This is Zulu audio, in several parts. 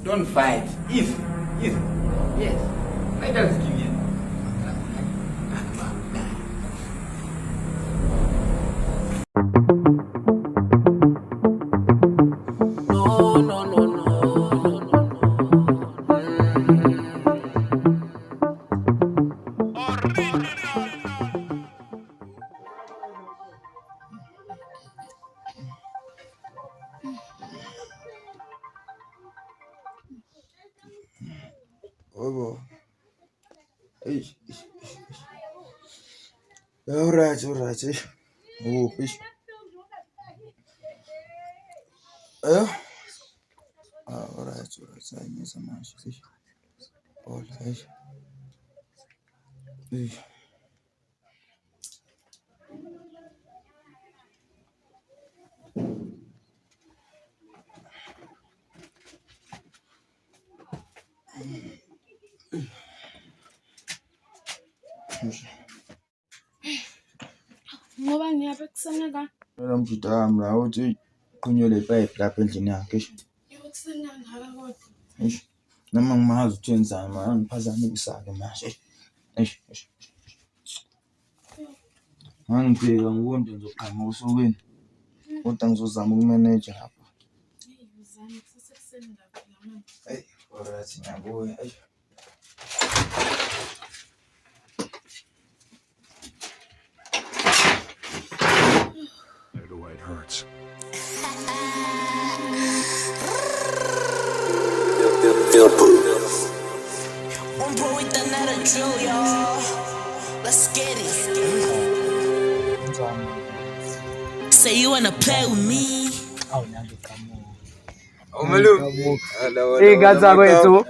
Don't fight. Easy. Easy. Yes. Let us give you. Oh, all right. Oh, all right. I need some answers. All right. Ngoba ngiyabekusena ka. Mjidamla uthi qunyele ipayipi lapha endlini yakhe. Ngiyabekusena ngaka kodwa. Noma ngimazi ukuthi wenzani manje ngiphazamisa-ke manje. Ngangibheka ngibona ngizoqhamuka usukwini. Kodwa ngizozama ukumanage lapha. Uzame kusesekuseni kakhulu manje. All right, ngiyabuya. It hurts. On pro with another drill, y'all. Let's get it. Say you wanna play with me? Gaza kwethu.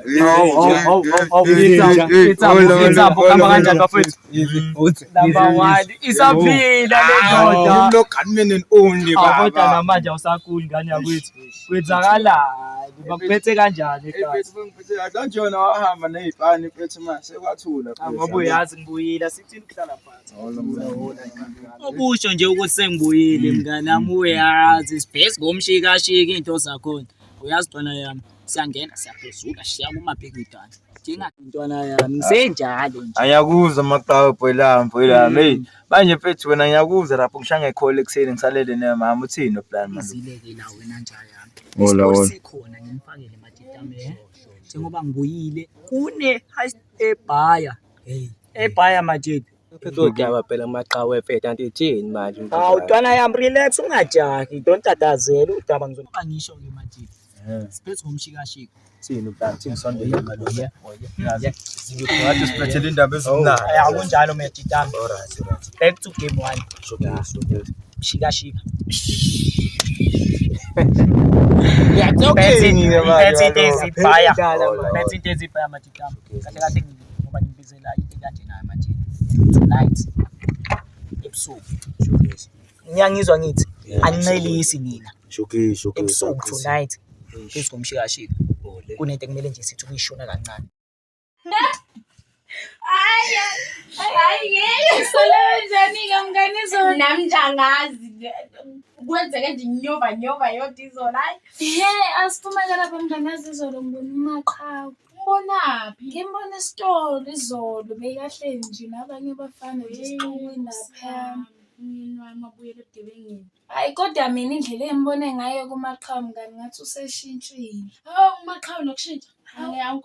Ithambo kama kanjani bafethu? Number 1 isaphila lendoda. Lokanini only Kodwa baba. namanje awusakhuli ngane yakwethu. Kwenzakalani? Bakuphethe kanjani ekhaya? Kanjona wahamba nezibhani mfethu manje sekwathula. Ngoba uyazi ngibuyile sithini ukuhlala phansi. Okusho nje ukuthi sengibuyile mngane nami uyazi sibhesi ngomshikashika into zakhona. Uyazi ntwana yami siyangena siyaphezula siya kumabhekidana. Njengathi ntwana yami senjalo nje. Ayakuza maqhawe boyla. Manje mfethu wena ngiyakuza lapho ngishanga ekhole ekseni ngisalele nemama uthini plan manje. Izileke la wena njaya yami. Hola. Sikhona ngimfakele matitame. Njengoba ngibuyile kune ebhaya. Ebhaya majidi. Phela phela amaqhawe fethu anti ithini manje Ntwana yami relax ungajahi don't tatazela udaba ngizoba ngisho ke majidi. Siphethe ngomshikashika. Thini plan thini Sunday ngalona. Ngathi siphethele indaba ezimnandi. Akunjalo majidami. Alright. Back to game 1. Shikashika. Ngiyatokeni Bethe izibhaya. Bethe izibhaya majidami. Kahle kahle ngoba ngibizela into kanje nayo majidi. Tonight. Ebusuku. Ngiyangizwa ngithi anincelisi nina. Shuki. Ebusuku tonight. Phezu komshikashika. Kunento ekumele nje sithi ukuyishona kancane. Hayi solenjani-ke mngani izolo nami njangazi kwenzeke nje nyova yodwa izolo hayi asiphumeke lapha mngani yazi izolo ngibona umaqhawe umbonaphi ngimbona esitolo izolo bekahleli nje nabanye abafana nje esitolweni laphaya umyeni wami abuyele ebugebengeni hayi kodwa mina indlela engibone ngayo kumaqhawe mngani ngathi useshintshile umaqhawe nokushintsha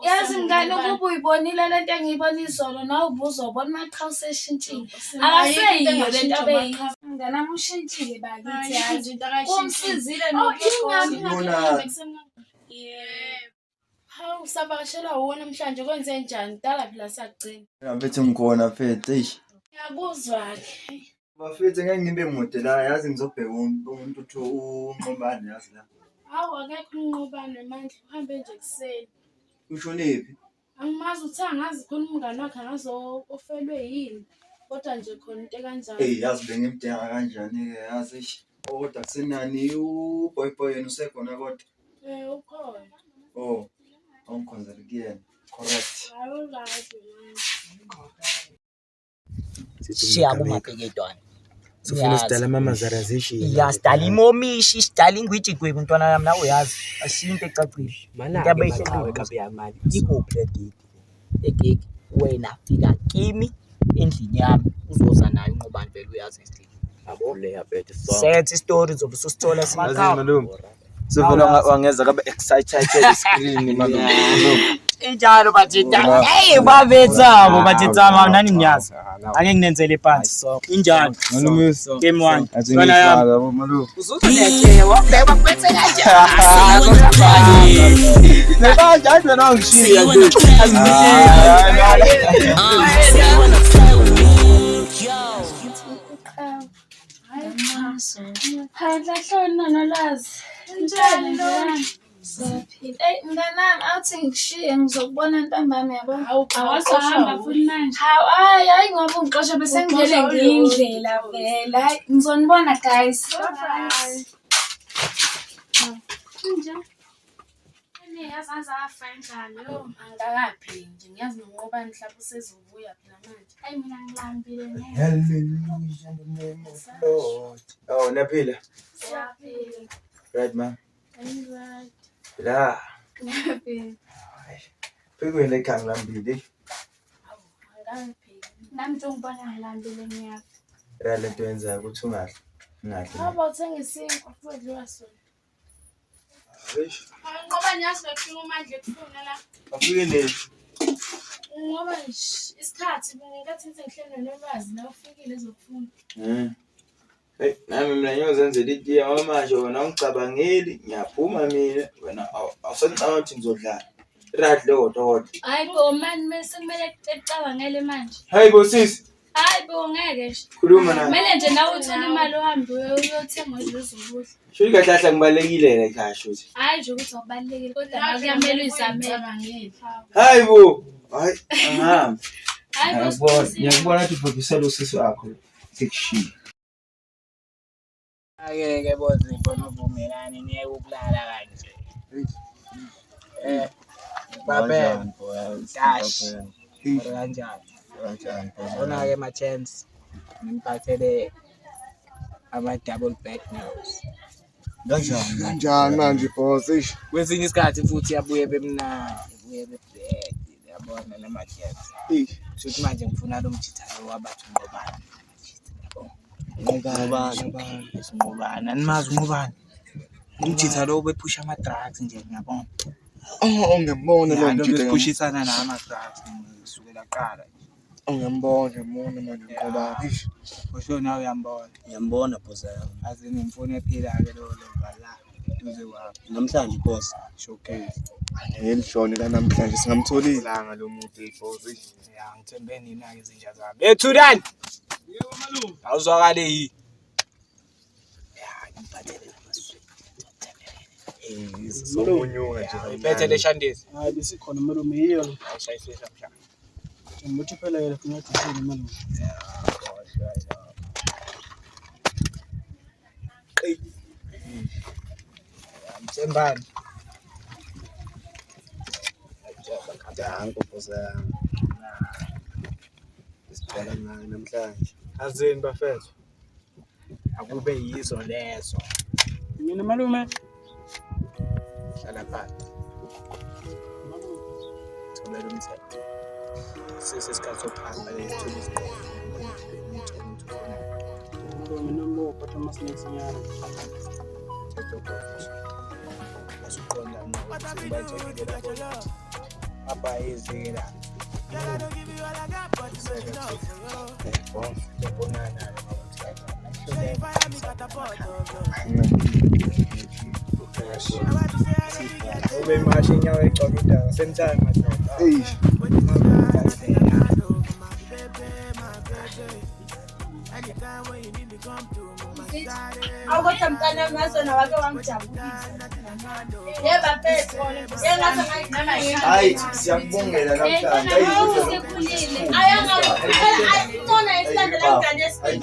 yazi mngani ukuba uyibonile lento engiyibona izolo nawe ubuzobona amaqhawe useshintshile akaseyiyo lento abeyiyo mngani nami ushintshile bakithi yazi umsizile hawu usavakashelwa uwo namhlanje kwenze njani kudala phela siyagcina Mfethu ngikhona mfethu ngiyakuzwa-ke bafethu ngeke ngibe mude la yazi ngizobheka umuntu uthi unqobane yazi la. Hawu akekho unqobane manje uhambe nje kuseni Ushonephi? angimazi uthi angazi khona umngane wakhe angazi ofelwe yini kodwa nje khona into kanjalo Yazi bengimdinga kanjani-ke yazi kodwa kusenani uboy yena usekhona kodwa. ukhona Awungikhonzela kuyena. Correct. hayi ulazi manje Siya kumabhekidwana. Sifuna sidala amamazalization. Ya sidala imomishi, sidala ingwiji gwebu ntwana yami nawe uyazi. Ashinto ecacile. Mana-ke maqhawe kabe yamali. Ikuphi le gig? Egig wena fika kimi endlini yami uzoza nayo unqobani vele uyazi isithini. Yabo le yaphethe so. Set story zobe usithola simakhaya. Malume. Sifuna wangeza kabe excited screen malume. Injalo bathita. Hey babethabo bathitsama nani ngiyazi. Ake nginenzele phansi. Injalo. Malume Game 1. Sona yami malume. Uzuzuleke wabheka bakuphethe kanjani? Nabanje athi wena ungishiya See you wanna play with me, yo. Hayihlahlona nolwazi. Njani lo? Hey mnganami awuthi ngishiye ngizokubona ntambami yabo. Awasahamba futhi manje. Hayi ngoba ungixosha bese ngivele ngiyindlela vela. Hayi ngizonibona guys. Njani? Yazaza afandlalo yo angakaphi nje ngiyazi ngoba mhlawumbe usezobuya phela manje. Hayi mina ngilambile ne. Oh naphila. Siyaphila. Right man. Right. La. Siyaphila. Phekweni ekhaya ngilambile. Angakaphi. Nami nje ngibona ngilambile ngiyaphi. Ra lento yenza ukuthi ungahle. Haba uthenga isinkwa kudliwa sona. Eish. Ngoba nyazi befika manje ekufuna la. Afike nini? Ngoba isikhathi ngingathi ngihlele nolwazi la ufikile ezokufuna. Hey, nami mina ngiyozenzela itiya manje wena ungicabangeli ngiyaphuma mina wena awusancathi ngizodlala. Right lo. Hayi bo man mase kumele ecabangele manje. Hayi bo sisi. Hayi bo ngeke nje. Khuluma naye. Kumele nje nawe uthole imali uhambe uyothenga izokudla. Sho kahle ngibalekile ekhaya shothi. Hayi nje ukuthi awubalekile kodwa nakuyamela izamele. Hayi bo. Hayi angihamba. Hayi bo. Ngiyakubona ukuthi ubhekisela usisi wakho sekushiya. Ake boze ngibona uvumelane niye ukulala kanje. Babe. Dash. Kanjani? Ona ke ma chance. Ngiphathele ama double back news. Kanjani manje boss? Kwesinye isikhathi futhi yabuye bemnandi, buye bebhek, yabona nama chance. Futhi manje ngifuna lo mjithalo wabathu ngobani. Ngobani? Animazi ngobani? Umjitha lo bephusha ama drugs nje ngiyabona. Ngiyambona lo mjitha bepushisana nama drugs ngisukela qala. Ngiyambona manje ngoba Usho nawe uyambona. Ngiyambona boss yami. Azi ngimfuna ephila ke lo la duze kwakho. Namhlanje boss. Showcase. Ngiyelishone la namhlanje singamtholile langa lo muntu boss. Ya ngithembe nina ke izinja zami. Ethudani. Yebo malume. Awuzwakale yi. Ya ngiphathele namaswiti. Sokunyunga nje. Iphethe shandisi. Hayi besikhona malume yiyo lo. Ayishayisisa mshaka. Ngimuthi phela yena kunathi sithini malume. Mthembani. Danko boss yami. Sicela naye namhlanje. Azini bafethu. Akube yizo lezo. Mina malume. Hlala phansi. Thobela umthetho. Sesikhathi sokuhamba lesithuba isiqoqo. Malume noma uphatha amasinyathanyana. Asuqonda ukuthi bajekile lapho. Apa izikela. Ube mashi nyawo ecokida same time madoda. Awukho mntana ngasona wake wangijabulisa. Yeba phethu. Yengathi ngayinqama yini? Hayi siyakubongela namhlanje. Usekhulile. Ayangona isilandela ingane yesibili.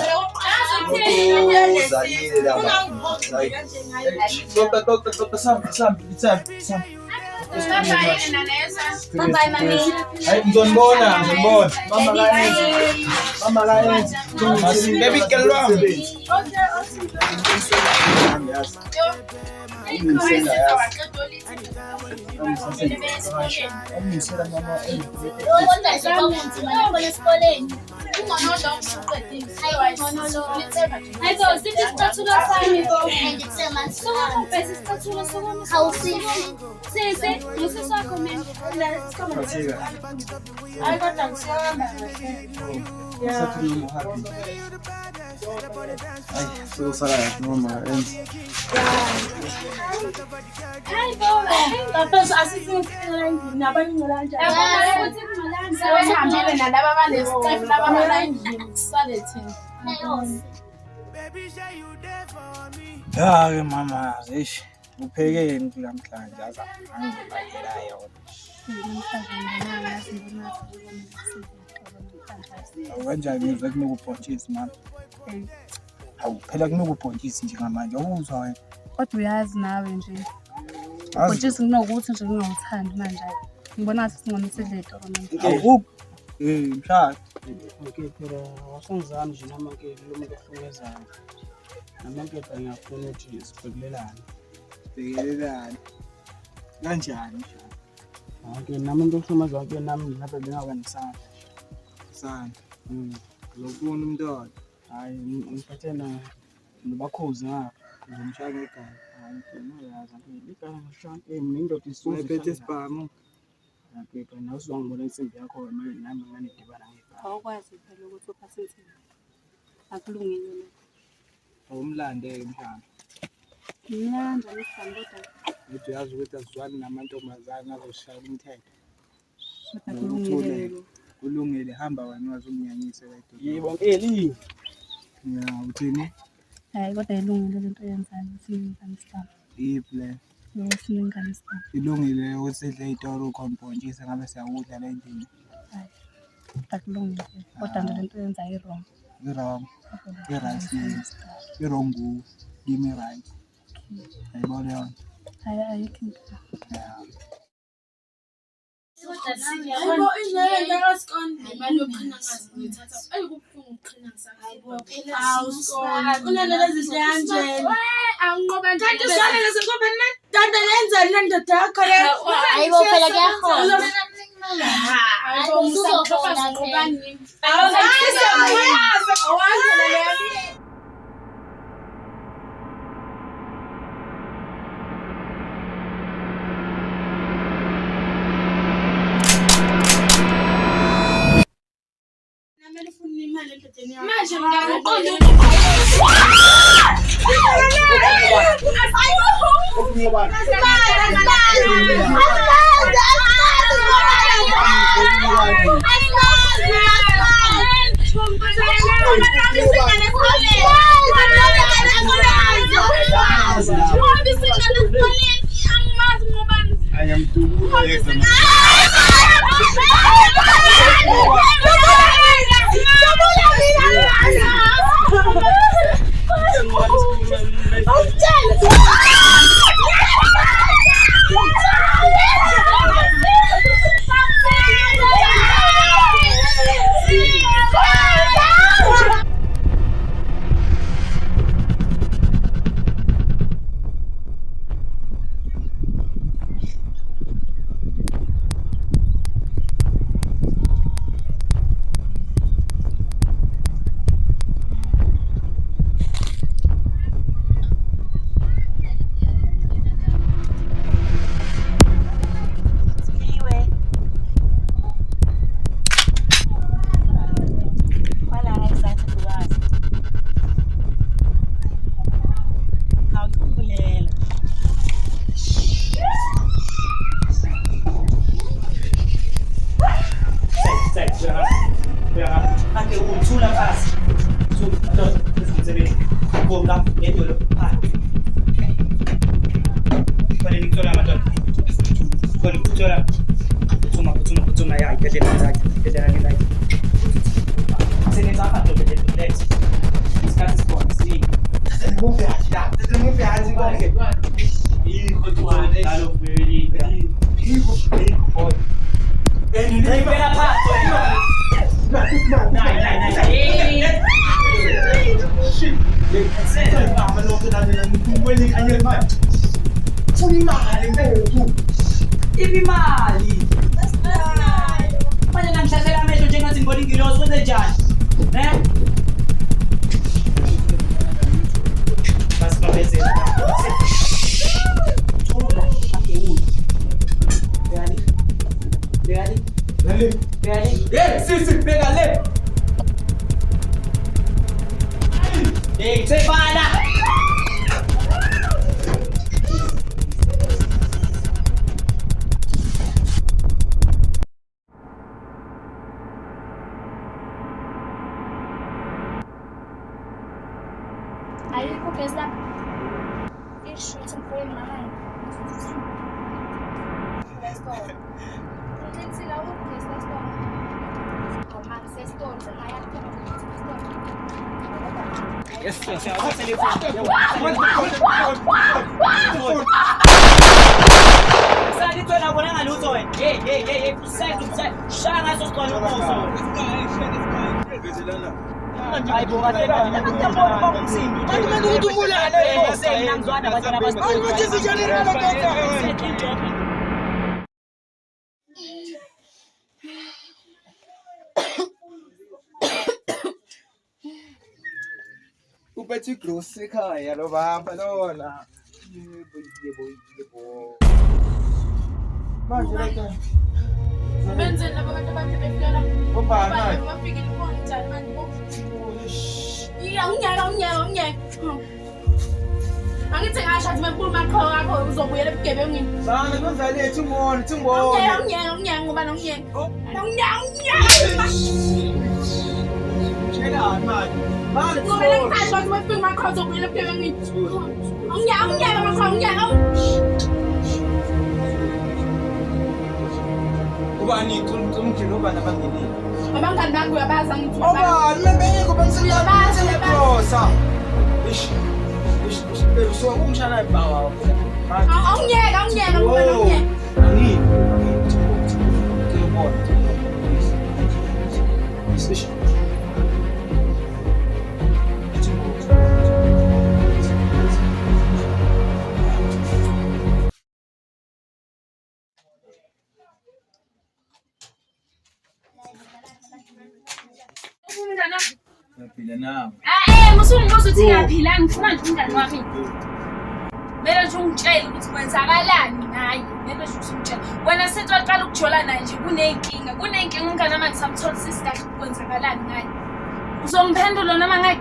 Doctor, Sam. Bye, mami. Hayi ngizonibona. Mama la yenze. Baby girl wami. Ya-ke mama, eish, uphekeni kulamhlanje azangibhadela yona. Kanjani ngizwe kunokubhontshisi mama? Hawu, phela kunokubhontshisi njengamanje, awuzwa wena? Kodwa uyazi nawe nje bhontshisi kunokuthi nje ngingawuthandi manje ngibona ngathi singomisidle etoro manje. Awukho mshado. Okay phela wasongizami nje noma-ke lo muntu ohlukezayo. Noma-ke phela ngiyafuna ukuthi sibhekelelane. Sibhekelelane kanjani mshado? Okay, nami into okuhlumaza wonke nami ngilapha bengaba nesandla. Sandla. Ngizofuna umntwana. Hayi ngiphethe nobakhozi ngapha. Ngizomshaya ngegama. Hayi phela uyazi igama ngishonke mina indoda isuke ephethe isibhamu. Okay, phela nawe uzongibona insimbi yakho manje nami ngane dibana ngegama. Awukwazi phela ukuthi uphathe insimbi. Akulungile lokho. Awumlande-ke mshado. Mnandi anisibani kodwa Uthi uyazi ukuthi asizwani namantombazane azoshaya umthetho. kodwa kulungile lokho. Kulungile, hamba wena wazomnyanyisa wedwa. Yebo Nkeli. Ya, uthini? Hayi kodwa ilungile lento yenzayo siningane isibani. Yiphi le? Yebo siningane isibani. Ilungile ukuthi sidle itoro ukhombhontshise ngabe siyakudla le ndini. Hayi akulungile kodwa nje lento yenzayo i-wrong. I-wrong. I-right. I-wrong kimi right. Ayibona yona. Hayi ayikho into. Ya. Hayibo ingeke ngasiqonda imali yoqhina ngazi ngithatha ayikubuhlungu uqhina ngisakho. Hayibo phela awusiqonda kunalezi zinto kanjena. Angiqoba nje. Kanti sona lezi ngoba nadanda lenzani nandoda yakho le. Hayibo phela kuyakhona. Hayibo uzokhona ngobani. Awazela le yami. Manje ngiyaqonda Imali. Manje ngihlahlela amehlo njengathi ngibona ingilosi wenze njani? Basibabezela. Thula, akewuyi. Bhekani. Hey, sisi bheka le. Hey, Tsebala. Ayikho best lapha. Ishuthi mfowethu mama. Let's go. Uthi la ukugesi let's go. Mama sesitolo maya. Yes, Salithola bona ngalutho wena. Hey, usayisa shaya ngaso siqala umuso. Hayibo batela ngiyabona umsindo. Kumele ukuthi umulale. Ngizwana abantwana Hayi bathi sijalirela kodwa. Uphethe gross ekhaya lo baba lona. Yebo. Manje la Benze laba bantu bakhe befika. Ubani? Bafikile ubona njani manje. Unyaka. Angithi ngasho athi makhuluma qho akho uzobuyela ebugebengini. Sana kwenza lethu ngone, thingone. Unyaka ngoba nomnyaka. Unyaka. Shelani manje. Manje Kumele ngisho athi mafika makho uzobuyela ebugebengini. Unyaka makho. ubani umjilo ubani abangenile. Abangani bakho uyabaza ngithi. Obani membeko bamsiyabaza leprosa. Ish. So umshana ibhawa. Unyaka ngoba nomnyaka. Ani. Ngiyabona. Ish. Yaphila nawe. Musungibuza ukuthi ngiyaphila ngifuna nje umngani wami. Mele nje ungitshele ukuthi kwenzakalani ngaye. Mele nje ungitshele. Wena sithi waqala ukujola naye nje kunenkinga. Kunenkinga umngani wami ngisamthola sisikahle kwenzakalani ngaye. Uzomphendula noma ngaye?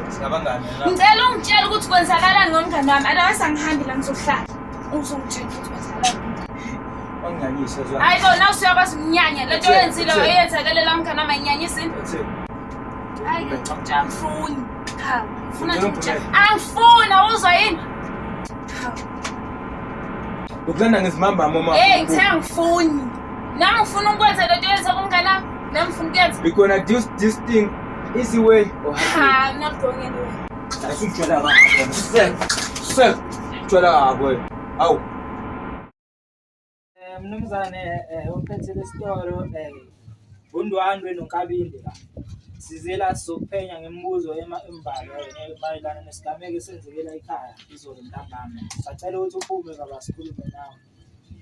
Siyabangani la. Ngicela ungitshele ukuthi kwenzakalani ngomngani wami. Otherwise angihambi la ngizohlala. Uzongitshela ukuthi kwenzakalani. Wanganyisa zwa. Hayi bona usuyakwazi ukunyanya. Lento yenzile oyenzakalela umngani wami anyanyisini. Hayi ngicamfuni. Cha, ufuna nje angifuna uzwa yini? Ukulanda ngizimamba mama. Hey, ngithe angifuni. Nami ngifuna ukwenza lento yenza kumngani wami. Nami ngifuna ukwenza. We gonna do this thing easy way or Ha, I'm not going anywhere. asumtshela kahle. Sir. Tshela kahle. Awu. Mnumzane umphethe lesitoro uNdwandwe noNkabinde la. Sizela sokuphenya ngemibuzo embalwa mayelana nesigameko esenzekela ekhaya izolo ntambama. Sacela ukuthi uphume baba sikhulume nawe.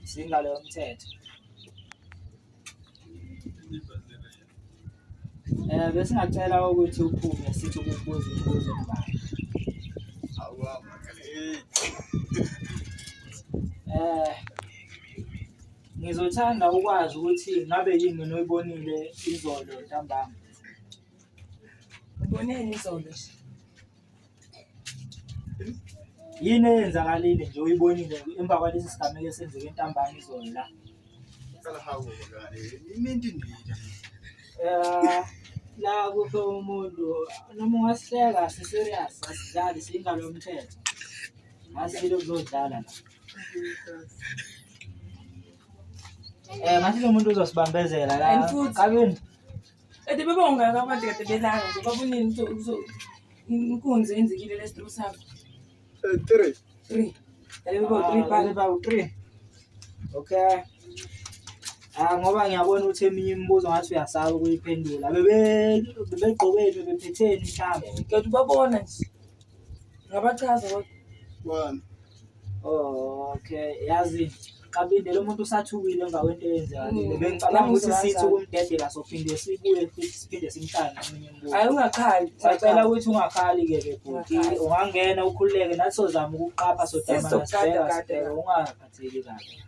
Singale yomthetho. Besingacela ukuthi uphume sithi ukubuza imibuzo embalwa. Ngizothanda ukwazi ukuthi ngabe yini noyibonile izolo ntambama. Uboneni izolo? Yini eyenzakalile nje uyibonile emva kwalesi sigameko esenzeke ntambama izolo la? Qala hawo ngane. Iminti ndida. La kukho umuntu noma ungasihleka serious asidlali singalo yomthetho. Masilo kuzodlala la. Manje lo muntu uzosibambezela la. Kabini. Ede baba ungaka abantu kade belanga nje babonini inkunzi enzekile lesitro sakho. 3. Ede baba 3 pale baba 3. Okay. Ngoba ngiyabona ukuthi eminye imibuzo ngathi uyasaba ukuyiphendula. Bebegqokeni bebetheni mhlawumbe. Kanti babona nje. Ngabachaza kodwa. Okay, yazi Kabinde lo muntu usathukile emva kwento eyenzakalile. Bengicabanga ukuthi sithi ukumdedela sophinde sibuye futhi siphinde simhlane eminye imibuzo. Hayi ungakhali. Sacela ukuthi ungakhali-ke bebhuti. Ungangena ukhululeke nathi sozama ukuqapha sodamana sibheka ungaphatheki kahle.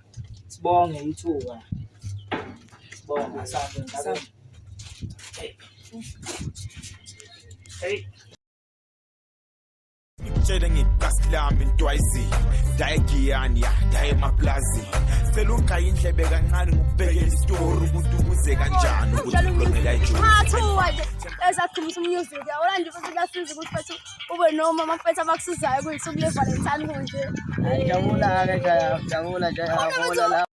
Sibonge ithuba. Sibonge asante ngakho. Hey. Ngitshela ngegasi lami ntwayizi dayegiyani daye maplazi sela ungaya indlebe kancane ngokubhekela isitori ukuthi ukuze kanjani ukuthi ulongela ijuzi Hathuwa nje ezakhumisa umusic yabona nje futhi kuyasiza ukuthi bethu ube noma amafetha abakusizayo kuyithuku le Valentine kunje. Ngiyabona-ke ngiyabona nje yabona la.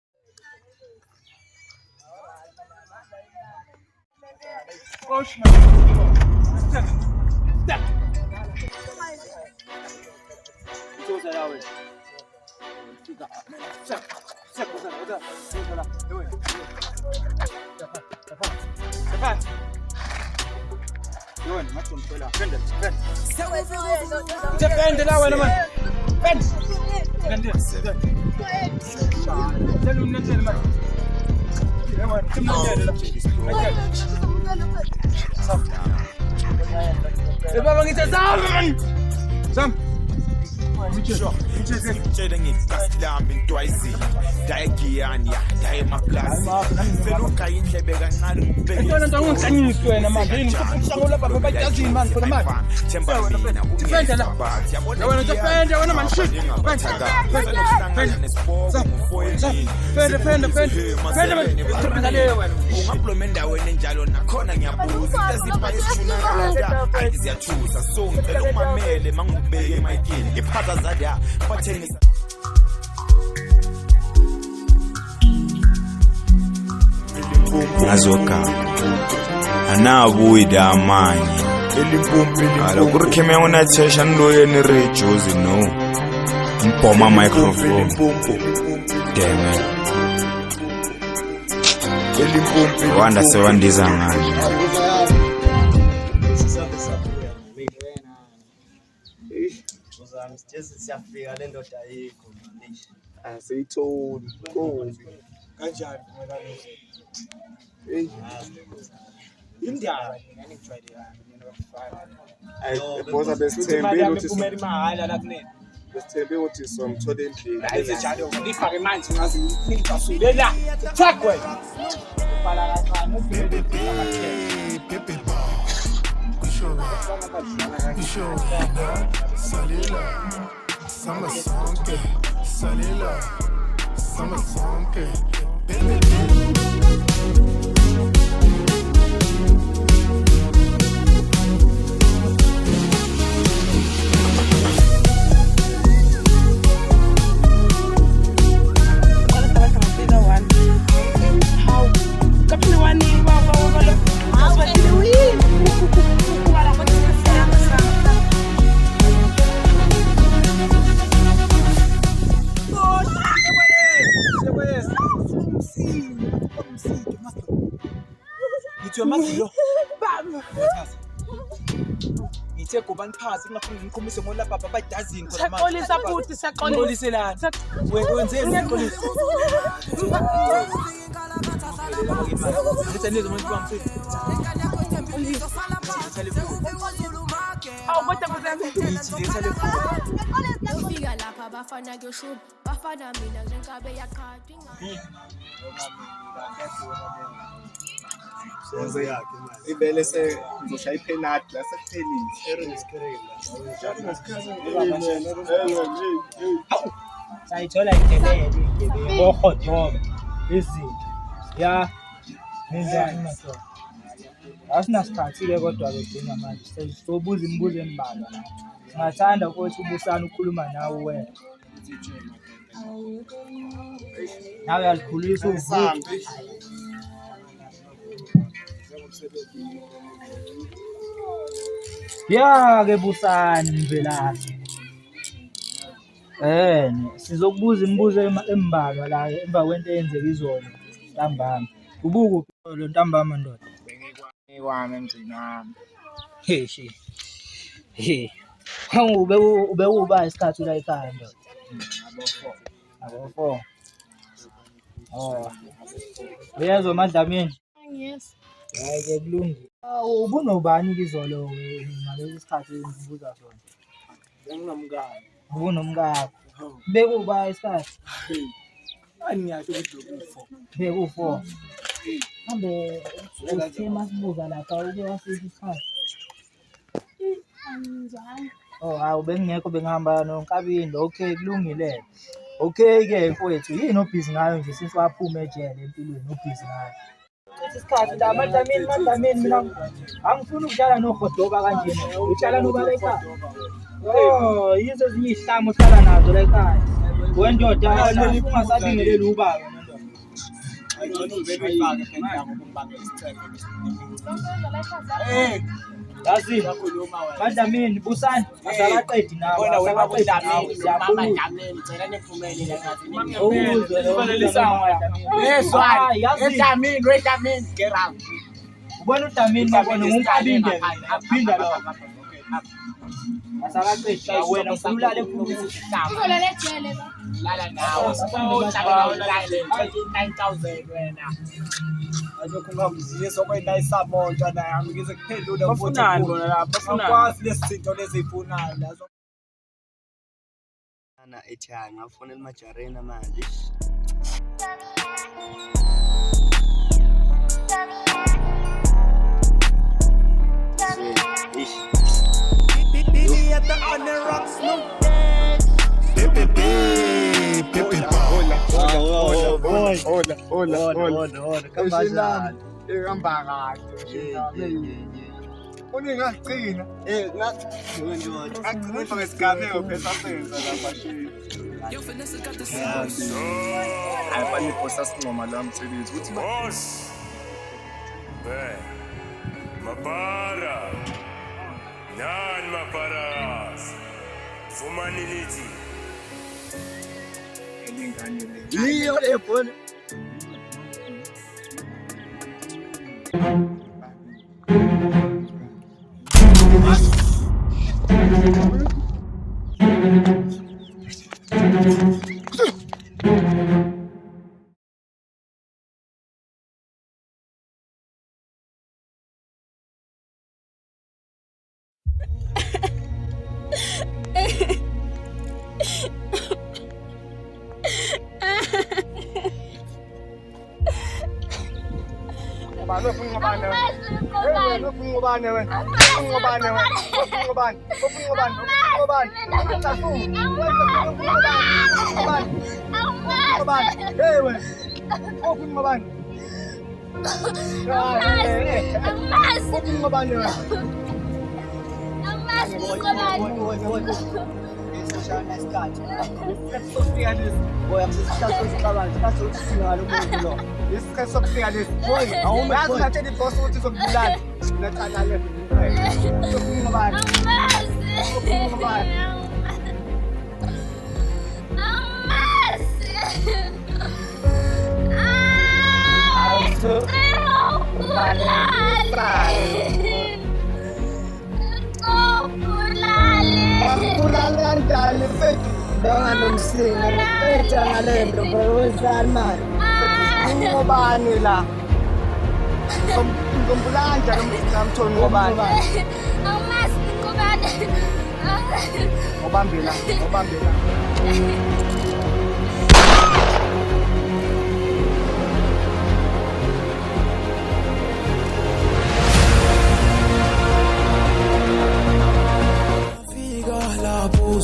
Defend la wena man. Defend. Tell him nothing man. Baba ngithi Sam. ngitshela ngegasi lami ntwayizi dayegiyani daye maplazi sela ungaya indlebe kancane ngokubhekela Into unganganyiswe wena manje yini ukuhlangula baba bayazini man khona manje. themba mina Defend la. Wena defend wena man shit. ungabloma endaweni enjalo nakhona ngiyabuza ezipha isithunakala ayi ziyathusa so ngicela umamele mangibeke emayikini ngiphatha zadya bathengisa ngazoka anabuyi damanye alo kurikeme unathesha nloyeni rejozi no mpoma microphone damn wanda sewandiza ngani Siyafika le ndoda ayikho manje. Aseyitholi konke. Kanjani Hey. Indaba ngene ngijwayele Ay boza besithembe ukuthi kumele mahala la kunene. besithembe ukuthi somthola endlini. Hayi njalo ngifake manje ngazi ngifasule la. Track way. Bala kancane ubheke amathemba. Salila, sama sonke, salila, sama sonke. Ngithe kubani phasi ngafuna ngikhomise ngola baba bayidazini kodwa manje. Saqolisa futhi saqolisa. Qoliselana. Wenzeni iqolisa. Ngithe nizo umuntu bamfika. Awu kodwa Ufika lapha bafana kuyoshuba bafana mina ngenkabe yaqhaqa Senze yakhe manje. Ibele ngizoshaya ipenalty la sekuphelile. Sayithola idelele bohodoba izinto ya njani madoda asinasikhathi-ke kodwa-ke gcina manje sobuza imibuzo embalwa la singathanda ukuthi ubusana ukhuluma nawe wena nawe uyalikhulisa uvuke ya-ke busani mvelaphi Sizokubuza imibuzo embalwa la emva kwento eyenzeka izolo ntambama. Ubukuphi lo ntambama ndoda? Kwami emgcinami. He. Ube uba isikhathi la ekhaya ndoda. Abo 4. Uyezwa Madlamini? Yes. Hayi ke kulungile. Ubunobani izolo ngalesi sikhathi engibuza sona? Benginomngane. Ubunomkakho. Bekuba isikhathi. Aniyasho ukuthi Beku4. Hambe uthema sibuza lapha uke wasiphi isikhathi? Anizwani. Hawu bengingekho bengihamba noNkabindo. Okay kulungile. Okay ke mfowethu yini obhizi ngayo nje since waphuma ejele empilweni obhizi ngayo. Isikhathi la Madlamini mina angifuni ukudlala nogodoba kanjena. Utshala nobala ekhaya. Yizo ezinye izihlamo ohlala nazo la ekhaya. Wendoda ungasabingeleli ubaba nondoda. Yazi Madlamini busani asakaqedi nawe asakaqedi Madlamini cela niphumelele ngathi Dlamini get out. Ubona uDlamini mabona ngumkabinde aphinda lo asakaqedi wena ufuna ulale ekhulumisa Uzolala ejele ba. lala nawe sihlala 9,000 wena Ajokho ngabuzile sokwenza isamonto naye ngize kuphendule bafunani bona lapha bafunani kwazi lesinto lezifunayo lazo ana ethi ngafuna emajarena manje Billy at the on the rocks, no Hola. Kamazana. Ehamba kahle. Uningagcina. Ngagcina ngesigameko phela senza lapha shi. Yo Vanessa got the sauce. Ayifani iposta sinqoma la msebenzi uthi boss. Mapara. Nan maparas. Fumani liti. Liyo lebona.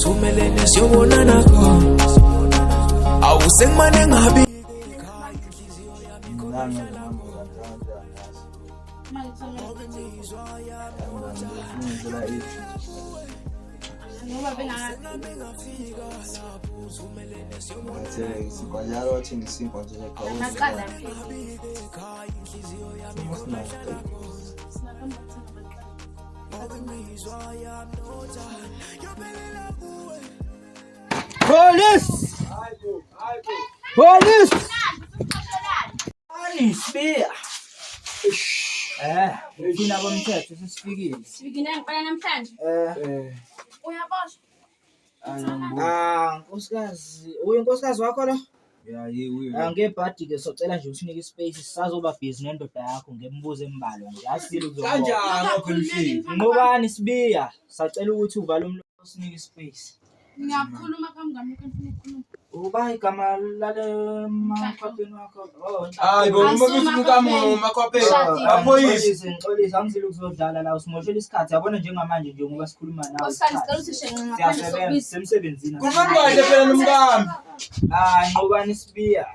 Umelene siyobonana khona awusengimane ngabi Police! Police! Ani sibiya. Ufuna bomthetho sesifikile. Sifikile ngempela namhlanje. Uyaboshwa. Nkosikazi, uyinkosikazi wakho lo? Ya yiwi. Ngebhadi ke socela nje usinike ispace sisazoba busy nendoda yakho ngembuzo embalwa nje. Asile uzobona. Kanjani ophelisi? Ngobani sibiya? Sacela ukuthi uvale umlomo usinike ispace. Ngiyakhuluma phambi kwami kanti ukhuluma. Uba igama lale makhwapheni wakho. Hayi bo umabisimuka makhwapheni. Amaphoyisa. Ngixolisa angizile ukuzodlala la usimoshela isikhathi. Yabona njengamanje nje ngoba sikhuluma nawe. Sicela usishenxe ngaphandle sokubisa. Semsebenzini. Kufanele kahle phela nomkami. Ngobani sibiya?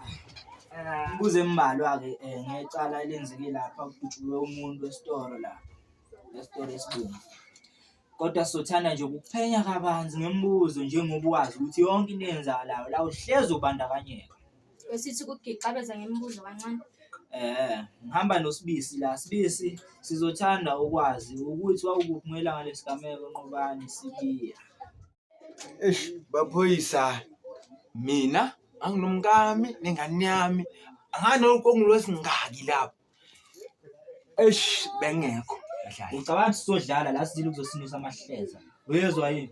Mbuze embalwa ke ngecala elenzeke lapha kudutshuwe umuntu esitolo la. Esitolo esibungu. Kodwa sothanda nje ukuphenya kabanzi ngembuzo njengoba wazi ukuthi yonke into eyenzakalayo la uhlezi ubandakanyeka. Wesithi ukugicabeza ngemibuzo kancane. Ngihamba noSibisi la. Sibisi sizothanda ukwazi ukuthi wawukuphi ngelanga lesigameko Nqobani sibiya. Baphoyisa mina anginomkami nengane yami anganokho ngilosingaki lapho. Bengekho. Ucabanga sizodlala la sizile ukuzosinisa amahleza. Uyezwa yini?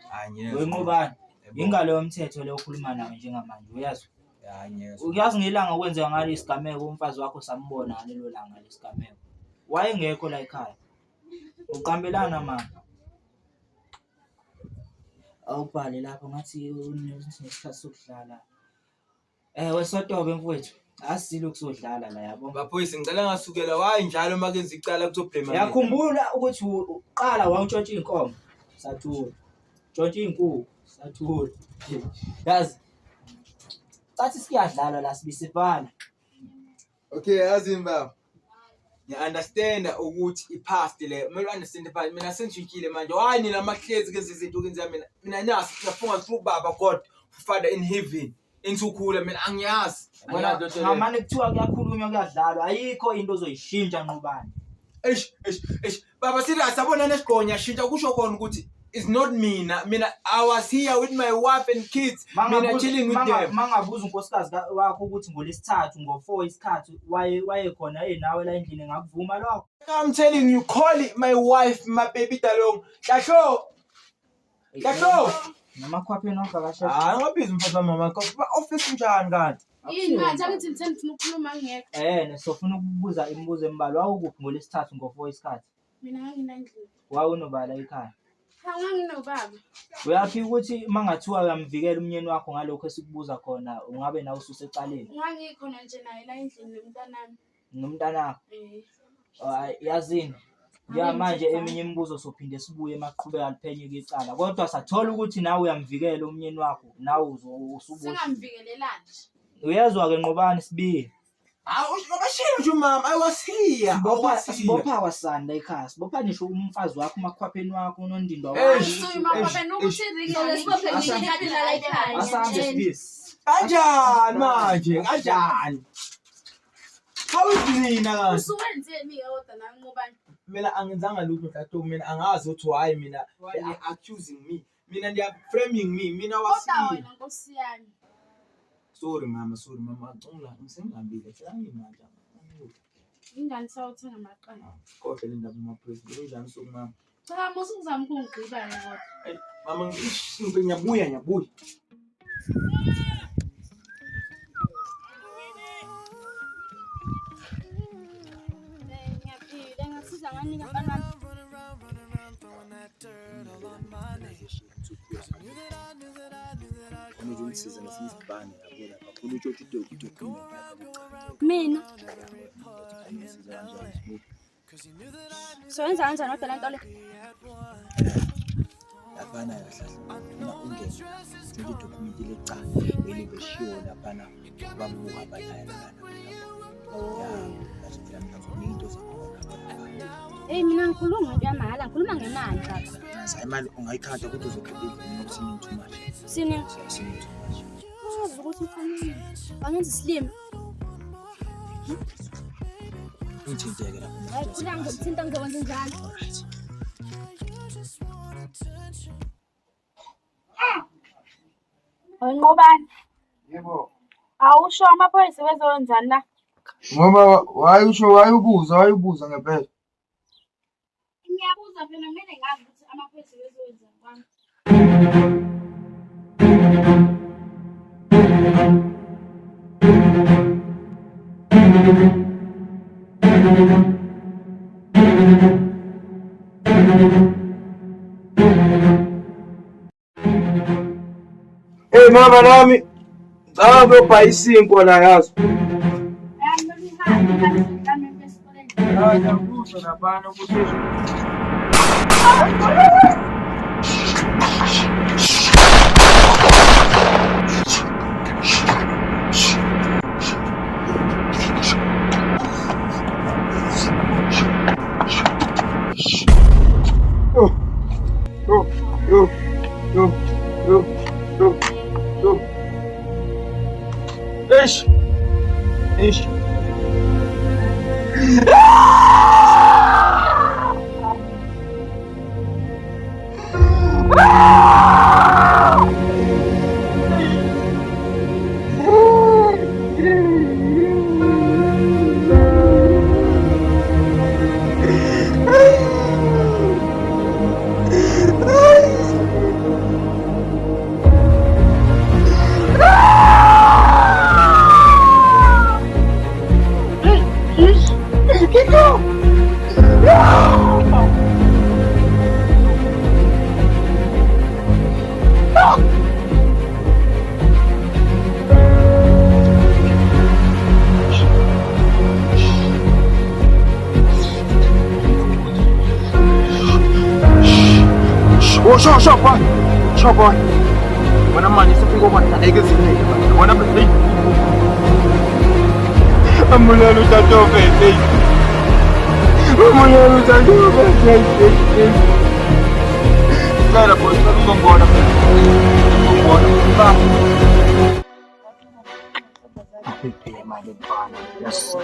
Hayi Nqobani. Ingalo yomthetho le okhuluma nawe njengamanje uyazi? Uyazi ngelanga okwenzeka ngale isigameko umfazi wakho sambona ngalelo langa lesigameko. Wayengekho la ekhaya. Uqambelana mama. Awubhale lapho ngathi unesikhathi sokudlala. Wesotobe mfowethu. Asizile ukuzodlala la yabo. Baphoyisa ngicela ngasukela wayi njalo makenza icala kuzoblema. Yakhumbula ukuthi uqala wawutshontsha inkomo. Sathula. Tshontsha inkukhu. Sathula. Yazi. Sathi siyadlala la sibisifana. Okay, yazi baba. Ya understand ukuthi ipast le. Kumele understand ipast. Mina sengijikile manje. Wani namahlezi kezi zinto kenza mina nasi siyafunga through baba God, Father in heaven. Insukhula mina angiyazi. Ngamane kuthiwa kuyakhulunywa kuyadlalwa ayikho into ozoyishintsha Nqobani. Baba serious abona nesigqonya shintsha kusho khona ukuthi it's not mina I was here with my wife and kids mina chilling with them. Mangabuza unkosikazi wakho ukuthi ngolesithathu ngo4 isikhathi waye khona nawe la endlini ngakuvuma lokho. I'm telling you, call my wife my baby Dalong. Hlasho. Namakhwapheni wakho ngabhizi mfana mama office njani kanti? Yini manje angithi ngithanda ufuna ukukhuluma ngeke. Nesofuna ukubuza imibuzo embalwa wawukuphi ngolesithathu ngo4 isikhathi. Mina nganginandlini. Wawunobala ekhaya. Nganginobaba. Uyathi ukuthi mangathiwa uyamvikela umnyeni wakho ngalokho esikubuza khona ungabe nawe usecaleni. Ngangikhona nje naye la endlini nomntanami. Nomntanakho? Yazini. Ya manje eminye imibuzo sophinde sibuye emaqhubeka aliphenye kwicala. Kodwa sathola ukuthi nawe uyamvikela umnyeni wakho nawe usubuza. Singamvikelelani? Uyezwa ke Nqobani sibiye. Ngabashilo nje mama I was here. Sibopha kwasanda ekhaya. Sibopha nisho umfazi wakho makhwapheni wakho unondindwa wakho. Makhwapheni ukuthi ringele sibophe ngikhathi la ekhaya. Asambe sibisi. Kanjani manje? Kanjani? How is mina kanti? Usuwenzeni ke kodwa na Nqobani? Mina angenzanga lutho mfowethu mina angazi ukuthi why mina they are accusing me. Mina they are framing me. Mina wasi. Kodwa wena Nkosi yami. Sorry mama ngicela ngisengihambile sengimanje manje. Ingani sawuthenga amaqanda. Kodwa le ndaba umaphezulu unjani sokumama? Cha musuzama ukungqiba kodwa. Mama ngiyabuya. Ngiyaphila ngasiza ngani ngabantwana. Mina so wenza kanjani kodwa lento le? Laphana kahlahla ungene nje document lecala elibeshiwo laphana babuka abadala Mina ngikhuluma into yamahhala, ngikhuluma ngemali baba. Imali ungayikhanda ukuthi uzokhipha ngokusini too much. Sini ukuthi ufanele bangenza slim. Ngithinteke lapha. Hayi khula ngizothinta ngizokwenza njalo. Ngobani? Yebo. Awusho amaphoyisa bezowenzani la? Ngoba wayubuza ngempela. Ngiyabuza phela kumele ngazi ukuthi amaphoyisa bezowenzani kwami. Hey mama nami ngicabanga ukubha isinkwa la yazi. ايش Shop boy. When I'm money, something over the eggs in it. When I'm a thing, I'm going to lose that over it. I'm going to lose that over it. Better put something on board of it. I think they might have gone. Yes.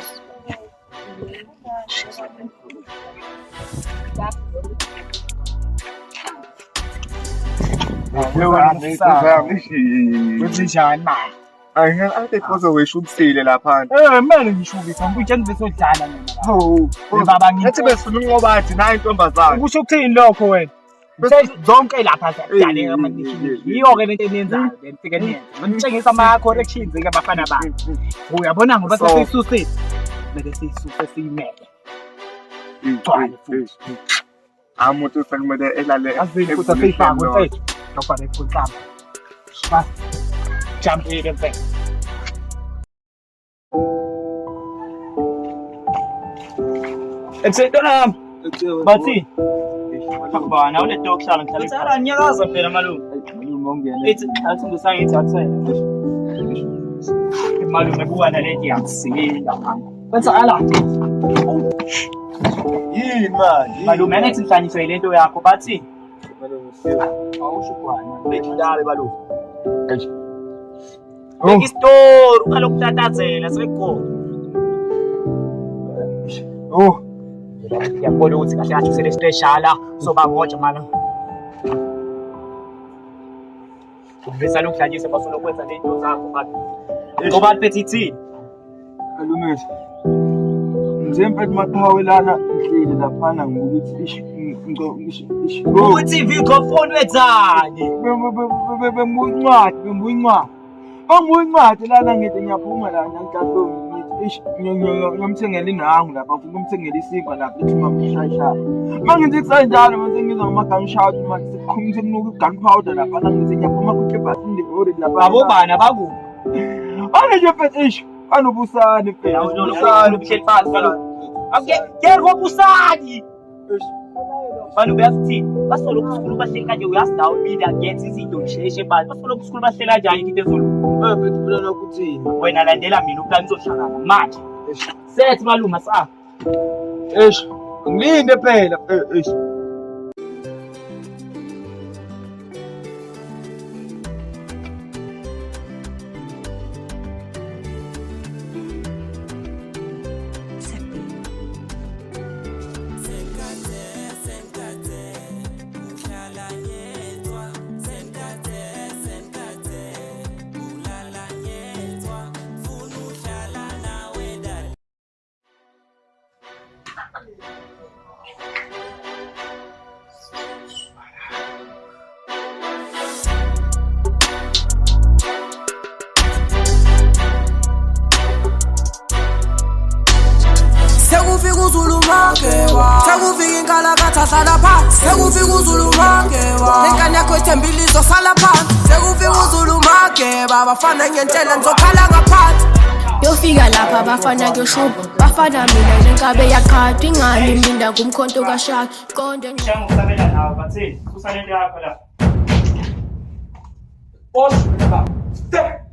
Kwenzenjani manje? Ake kuze weshubisile lapha. Kumele ngishubise ngikutshela bezodlala mina. Ho, baba ngithi ngathi besifuna unqoba athi nayi intombazana. Kusho ukuthini lokho wena? Zonke lapha ziyadlaleka amanishi. Yiyo-ke lento eniyenzayo le nifike niyenze. Nitshengisa ama-corrections-ke abafana bami. Uyabona ngoba sesiyisusile. Mele siyisuse siyimele. Igcwale futhi. Umuntu sekumele elale. Azini futhi aseyifakwe mfethu. Nobani ephulsama. Bas. Jump here mfethu. Eksentona. Bathi. Akubana ulethe okuhlala ngihlala. Uthanda nyakaza phela malume. Malume ongene. Athi ngisangithi athena. Malume buwana leti yakusinda mama. Kwenzakala. Yini manje? Malume nethi mhlanyiswe ilento yakho bathi. Awusho kwana. Bekudale malume. Beki store ukaloku tatatazela sekhona. Oh. Ngiyabona ukuthi kahle kahle usele special soba ngoja mana. Uvisa lokudlalisa basolokwenza lento zakho bathi. Ngoba phethe ithini? Malume. Ngisemfethu maqhawe lana ngihleli laphana ngokuthi ukuthi microphone wenzani? Benguyincwadi. Banguyincwadi lana ngithi ngiyaphuma la ngiyacasonga ngithi ngiyomthengela inangu lapha ufuna ukumthengela isinkwa lapha ethi mamshayisha. Mangithi kusanjalo manje ngizwa ngama-gunshot manje sekuqhumisa kunuka gunpowder lapha ngithi ngiyaphuma ku-campus indori lapha. Abobani abakuphi? Nje mfethu anobusani phela. Ubusani ubuhleli phansi kaloku. Akuyekho ubusani. Malume uyasithini? Basolokhu usikhuluma bahleli kanje uyasidawubila ngenza izinto ngisheshe bani. Basolokhu usikhuluma bahlela kanjani into ezolunga? Mfethu phela nokuthini? Wena landela mina uplani uzohlangana manje. Sethi malume sa. Ngilinde phela. uzulu makewa sekufika inkalakatha hlala phansi sekufika uzulu makewa ingane yakho ithembile izosala phansi sekufika uzulu makeba bafana ngentela nizokhala ngaphansi yofika lapha bafana ngeshubhu bafana mina njengabe yaqhathwa ingane iminda kumkhonto kaShaki konde ngisabela nawe bathini kusalento yakho la Osha step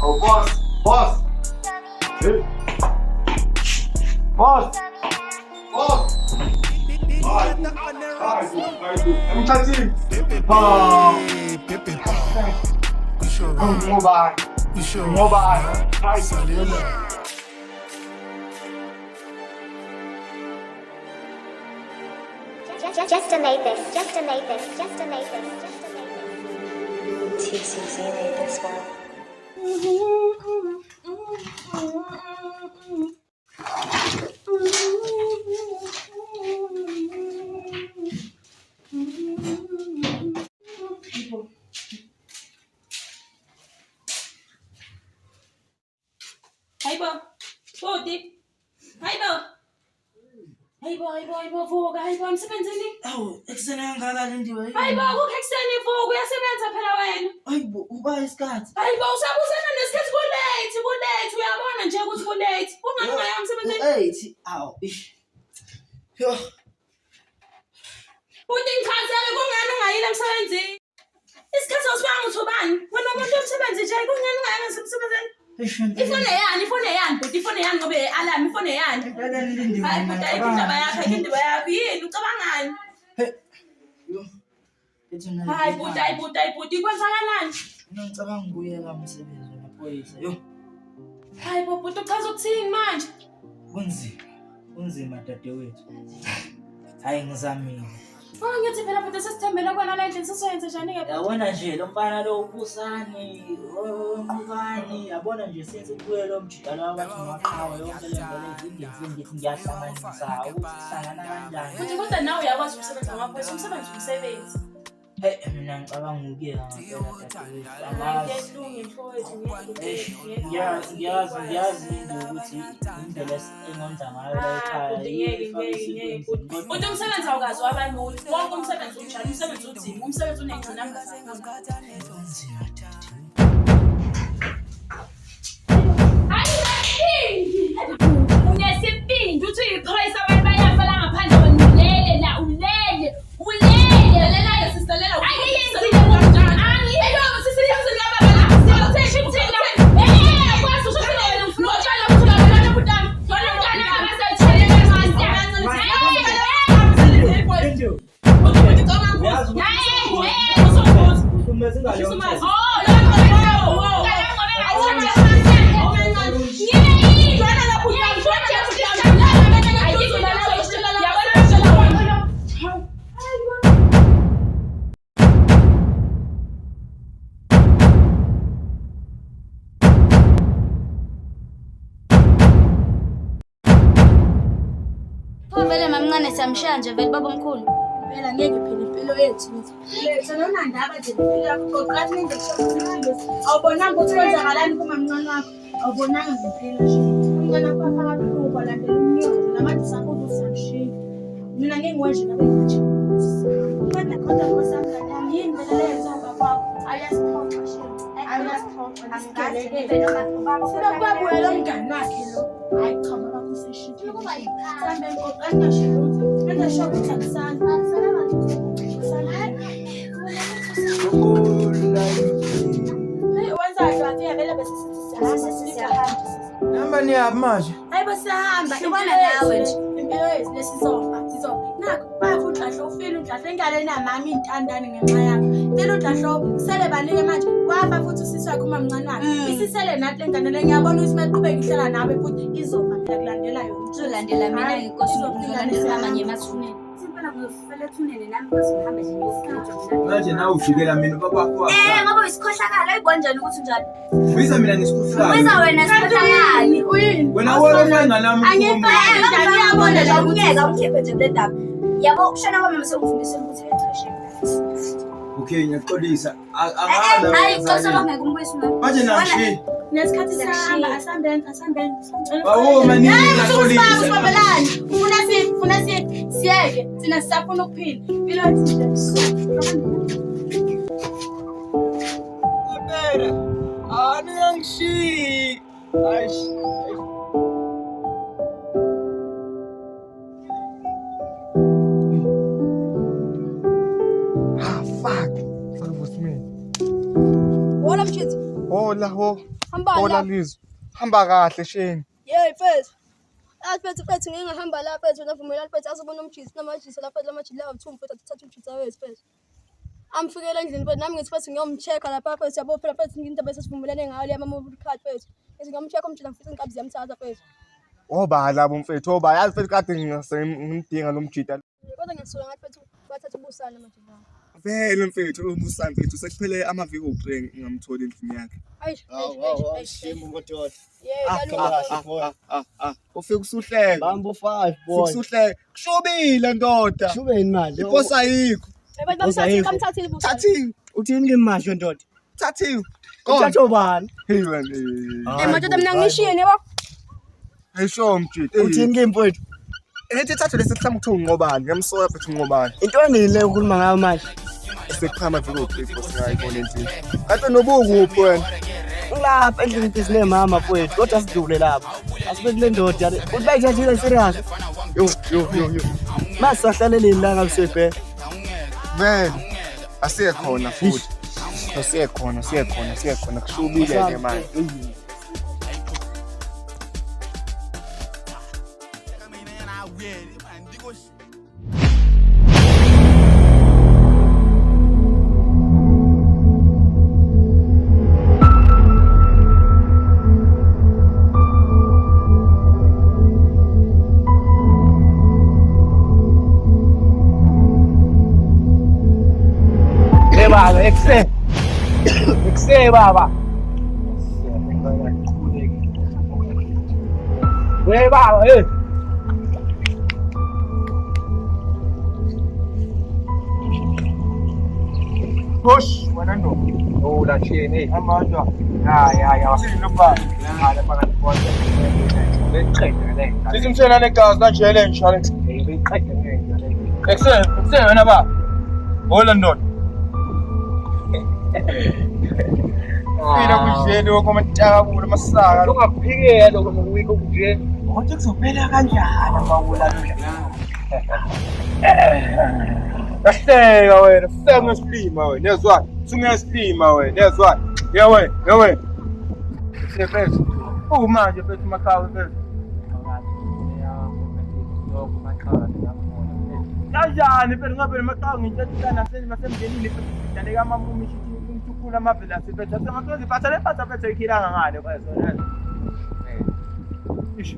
Oh, boss. Hey. Boss. I'm touching. Mobile. Just donate this. TCC made this one. Hayibo vuka hayibo emsebenzini Ekuseni ngakala ndiwe hayibo akukho ekuseni vuka uyasebenza phela wena hayibo uba isikhathi hayibo usabusana nesikhathi kulate uyabona nje ukuthi kulate ungani ungaya emsebenzini 8 aw yo uthi ngichazele kungani ungayile emsebenzini isikhathi osibanga uthobani wena umuntu omsebenzi nje kungani ungaya emsebenzini ifone yani but ifone yani ngobe alarm ifone yani hayi but ayindaba yakho yini ucabangani hayi but ikwenzakalani ngicabanga ukuyeka umsebenzi wamaphoyisa yo hayi but uchaza ukuthini manje kunzima dadewethu hayi ngizamile ngithi phela futhi sesithembele kwana la endlini sisoyenze njani ke yabona nje lo mfana lo ubusani ngubani yabona nje senze kuye lo mjikalo wabantu maqhawe yonke le nto lezi ngithi ngiyahlanganisa ukuthi sihlangana kanjani futhi kodwa nawe uyakwazi ukusebenza ngaphoyisa umsebenzi mina ngicabanga ukuyeka ngiyazi ukuthi indlela engonza ngayo la ekhaya uthi umsebenzi awukazi wabani wonke umsebenzi unjani umsebenzi uthini umsebenzi unengcinamba unesipindi uthi uyiphoyisa abantu bayafa la ngaphandle wenulele la ulele sisalela Vele mamncane siyamshaya nje vele baba omkhulu. ngempela ngeke phela impilo yethu lethu nona ndaba nje impilo yakho qoqathi nje kusho awubonanga ukuthi kwenzakalani kuma mncane wakho awubonanga ngempela nje umncane wakho afaka phuluko landela umnyondo namanje sakuthi usamshika mina ngingiwenje nabe nje kodwa kodwa ngosangana yini phela leyo baba ayasiphoqa shini ayasiphoqa angazi noma ubaba sibabuye lo mngani wakhe lo hayi cha baba kuseshithe sambe ngoqani ngisho lutho bese shopha thakusana Namba ni yapi manje? Hayi basahamba ibona nawe nje impilo yethu lesizofa nakho bayafuthi kahle ufile udlahle engaleni namami intandane ngenxa yakho impilo udlahle sele banike manje wafa futhi usisi wakhe uma mncane wakhe isisele nathi lenganele ngiyabona ukuthi maqhubeka ihlala nawe futhi izofa phela kulandela yona uzolandela mina inkosi zokulandela amanye emathuneni ngifela ethuneni nami ngizihamba nje ngisikhetho Manje nawe ujikela mina bakwakho. ngoba uyisikhohlakala ayibonjani ukuthi njalo Uyiza mina ngisikhohlakala. Uyiza wena sikhohlakala uyini Wena wena nami angifaya njani yabona la unyeka umkhephe nje le ndaba yabo kushona kwami mesengifundisa ukuthi yenza Okay ngiyaxolisa. Hayi kusasa ngeke umbuyise manje. Manje nashi. Nesikhathi sahamba asambeni. Bawo manini ngaxolisa. Ufuna siyeke sina sisafuna ukuphila. Impilo Abera. Ani angishi. Aish. Wona mchithi. Hola ho. Hamba Hola la. Lizo. Hamba kahle sheni. Yey mfethu. Athi ngingahamba la mfethu navumela mfethu azobona umchithi namajisi la mfethu lamajisi la uthu mfethu athatha umchithi wethu mfethu. Amfikela endlini mfethu nami ngithi mfethu ngiyomcheka lapha mfethu yabo phela mfethu into bese sivumelene ngayo le mobile card mfethu. Ngithi ngiyomcheka umchithi mfethu inkabi ziyamthatha mfethu. Oba labo mfethu oba yazi mfethu kade ngimdinga lo mjita. Kodwa ngiyasola ngathi mfethu bathatha ubusana manje la. Vele mfethu ubusana mfethu sekuphele amaviki okuqhenga ngamthola endlini yakhe. Shimo ngododa. Ufike usuhleka. Bambo 5 boy. Usuhleka. Kushubile ndoda. Shubeni manje. Iposa ayikho. Bamthathile ubusana. Thathiwe. Uthini ke manje ndoda? Thathiwe. Uthatha bani? Hey wena. Madoda mina ngishiye nebo. Ayisho mjita. Uthini ke mfethu? Ethi thathu lesi mhlawumbe kuthiwa unqobani. Ngiyamsoya phethu unqobani. Into enile ukhuluma ngayo manje. Sekukhama viki okuqhenga singayibona endlini. Kanti nobukuphi wena? Ngilapha endlini ibhizinisi mama mfethu kodwa sidlule lapha. Asibe kule ndoda uthi bayithathile serious. Yo. Masahlaleleni la ngabusebhe. Vele asiye khona futhi. Asiye khona kushubile ke manje. Baba, exe baba. We baba, Push, wena ndo. Oh, la chini. Amandwa. Ya. Silumba. Ala baka nibona. Beqhedwe le. Sizimthela negazi kanje le insurance. Beqhedwe le. Exe wena baba. Hola ndoda. Fina kujeni wokomataba masaka ungaphikela lokho ngokwikho kujeni kodwa kuzophela kanjani amawula lo Kahleka wena sengesilima wena yazwa singesilima wena yazwa yawe Sefethu manje fethu makhawe fethu kanjani phela ngabe makhawe nginthathana nasemndenini fethu ngidaleka amamumi kula mavela siphethe semathonzi phatha phethe ikhilanga ngale kwezona ish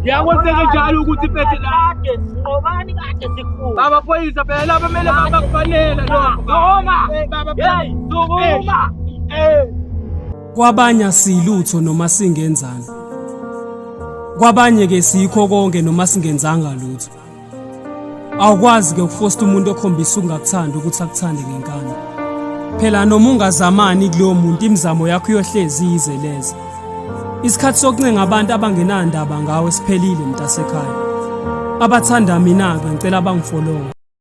Yakwenzeke njalo ukuthi iphethe la. Ngobani kade sikufuna? Baba phoyisa phela abamele bakufanele lokho. Baba hey, sukuma. Kwabanye silutho noma singenzani. Kwabanye ke sikho konke noma singenzanga lutho. Awukwazi ke ukufosta umuntu okhombisa ungakuthanda ukuthi akuthande ngenkani. Phela noma ungazamani kulowo muntu imizamo yakho iyohlezi izeleze. Isikhathi sokuncenga abantu abangenandaba ngawe siphelile mntasekhaya. Abathanda mina ke ngicela bangifollow.